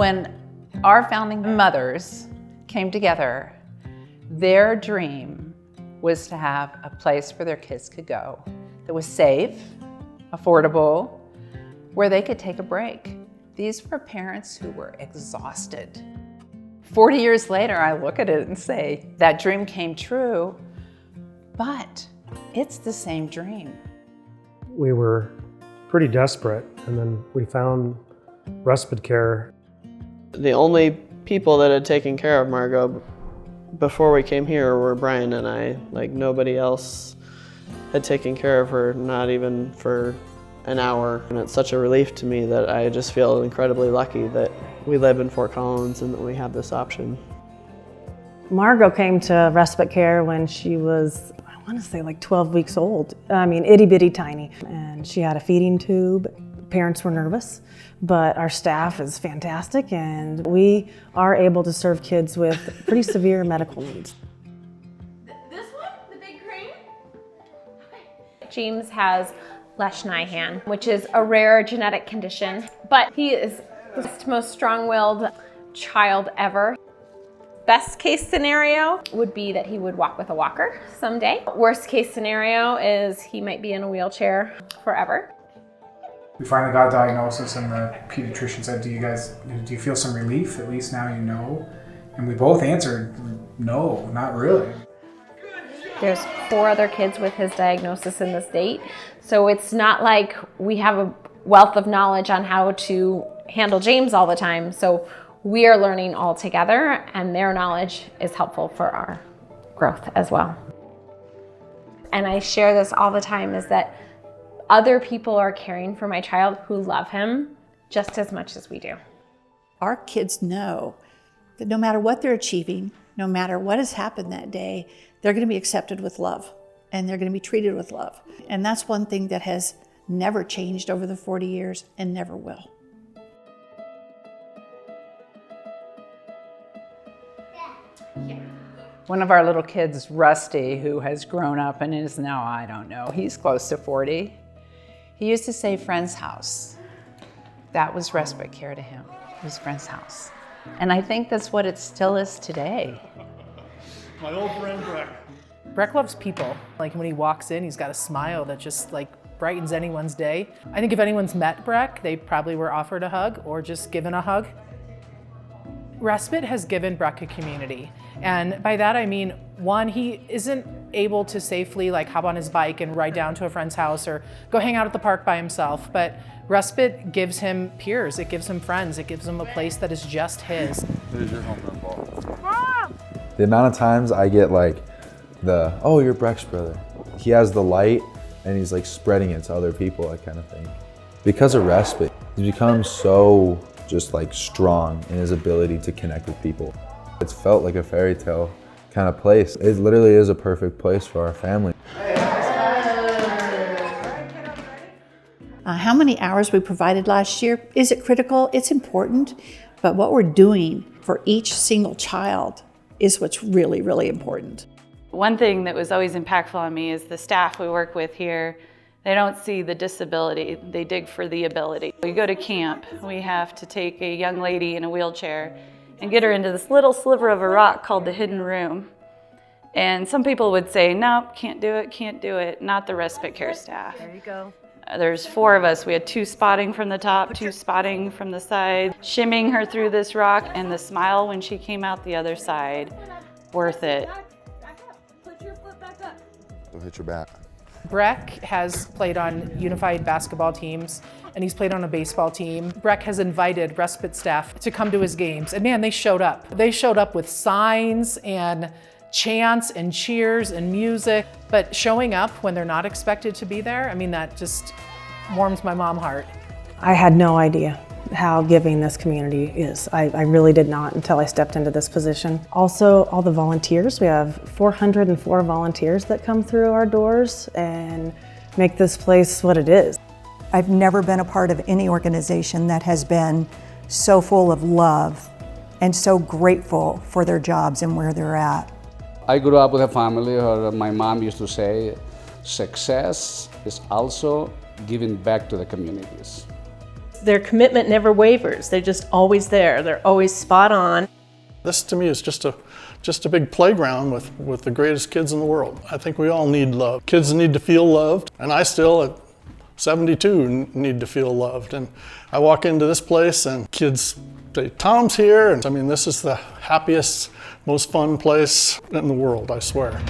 When our founding mothers came together, their dream was to have a place where their kids could go that was safe, affordable, where they could take a break. These were parents who were exhausted. 40 years later, I look at it and say, that dream came true, but it's the same dream. We were pretty desperate, and then we found respite care. The only people that had taken care of Margot before we came here were Brian and I. Like, nobody else had taken care of her, not even for an hour. And it's such a relief to me that I just feel incredibly lucky that we live in Fort Collins and that we have this option. Margot came to respite care when she was, I want to say like 12 weeks old. I mean, itty bitty tiny. And she had a feeding tube. Parents were nervous, but our staff is fantastic and we are able to serve kids with pretty severe medical needs. This one, the big crane? Okay. James has Leishman, which is a rare genetic condition, but he is the most strong-willed child ever. Best case scenario would be that he would walk with a walker someday. Worst case scenario is he might be in a wheelchair forever. We finally got a diagnosis and the pediatrician said, do you feel some relief? At least now you know. And we both answered, no, not really. There's 4 other kids with his diagnosis in the state. So it's not like we have a wealth of knowledge on how to handle James all the time. So we are learning all together and their knowledge is helpful for our growth as well. And I share this all the time, is that other people are caring for my child who love him just as much as we do. Our kids know that no matter what they're achieving, no matter what has happened that day, they're going to be accepted with love and they're going to be treated with love. And that's one thing that has never changed over the 40 years and never will. One of our little kids, Rusty, who has grown up and is now, I don't know, he's close to 40. He used to say friend's house. That was respite care to him. It was friend's house. And I think that's what it still is today. My old friend Breck. Breck loves people. Like when he walks in, he's got a smile that just like brightens anyone's day. I think if anyone's met Breck, they probably were offered a hug or just given a hug. Respite has given Breck a community. And by that I mean, one, he isn't able to safely like hop on his bike and ride down to a friend's house or go hang out at the park by himself, but Respite gives him peers, it gives him friends, it gives him a place that is just his. There's your home run ball. The amount of times I get like oh, you're Breck's brother. He has the light and he's like spreading it to other people, that kind of thing. Because of Respite, he's become so just like strong in his ability to connect with people. It's felt like a fairy tale kind of place. It literally is a perfect place for our family. How many hours we provided last year, is it critical? It's important, but what we're doing for each single child is what's really, really important. One thing that was always impactful on me is the staff we work with here. They don't see the disability, they dig for the ability. We go to camp, we have to take a young lady in a wheelchair and get her into this little sliver of a rock called the hidden room. And some people would say, no, can't do it, not the respite care staff. There you go. There's 4 of us. We had 2 spotting from the top, 2 spotting from the side, shimming her through this rock, and the smile when she came out the other side, worth it. Put your foot back up. Don't hit your back. Breck has played on unified basketball teams and he's played on a baseball team. Breck has invited respite staff to come to his games and man, they showed up. They showed up with signs and chants and cheers and music, but showing up when they're not expected to be there, I mean, that just warms my mom heart. I had no idea how giving this community is. I really did not until I stepped into this position. Also, all the volunteers. We have 404 volunteers that come through our doors and make this place what it is. I've never been a part of any organization that has been so full of love and so grateful for their jobs and where they're at. I grew up with a family where my mom used to say, success is also giving back to the communities. their commitment never wavers. They're just always there. They're always spot on. This to me is just a big playground with the greatest kids in the world. I think we all need love. Kids need to feel loved, and I still at 72 need to feel loved. And I walk into this place and kids say, "Tom's here," and I mean, this is the happiest, most fun place in the world, I swear.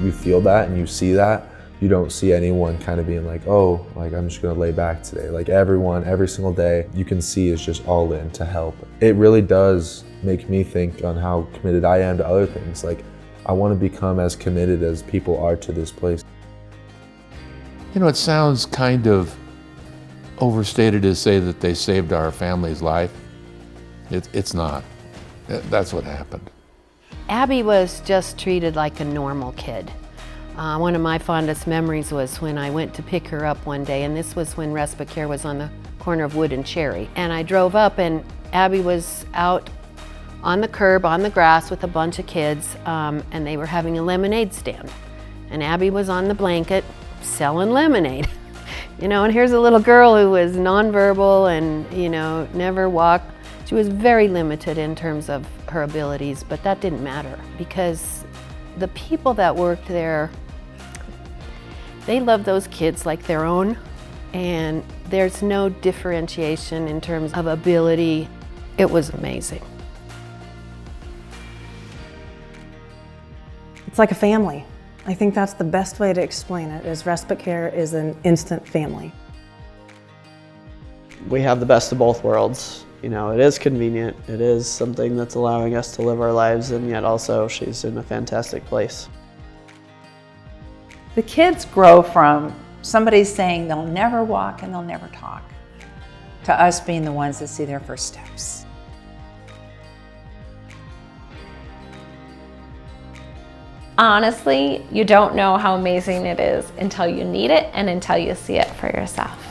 You feel that and you see that. You don't see anyone kind of being like, oh, like I'm just gonna lay back today. Like everyone, every single day, you can see is just all in to help. It really does make me think on how committed I am to other things. Like I wanna become as committed as people are to this place. You know, it sounds kind of overstated to say that they saved our family's life. It's not. That's what happened. Abby was just treated like a normal kid. One of my fondest memories was when I went to pick her up one day, and this was when Respite Care was on the corner of Wood and Cherry. And I drove up and Abby was out on the curb on the grass with a bunch of kids, and they were having a lemonade stand. And Abby was on the blanket selling lemonade. You know, and here's a little girl who was nonverbal and, you know, never walked. She was very limited in terms of her abilities, but that didn't matter because the people that worked there, they love those kids like their own, and there's no differentiation in terms of ability. It was amazing. It's like a family. I think that's the best way to explain it, is Respite Care is an instant family. We have the best of both worlds. You know, it is convenient. It is something that's allowing us to live our lives, and yet also she's in a fantastic place. The kids grow from somebody saying they'll never walk and they'll never talk to us being the ones that see their first steps. Honestly, you don't know how amazing it is until you need it and until you see it for yourself.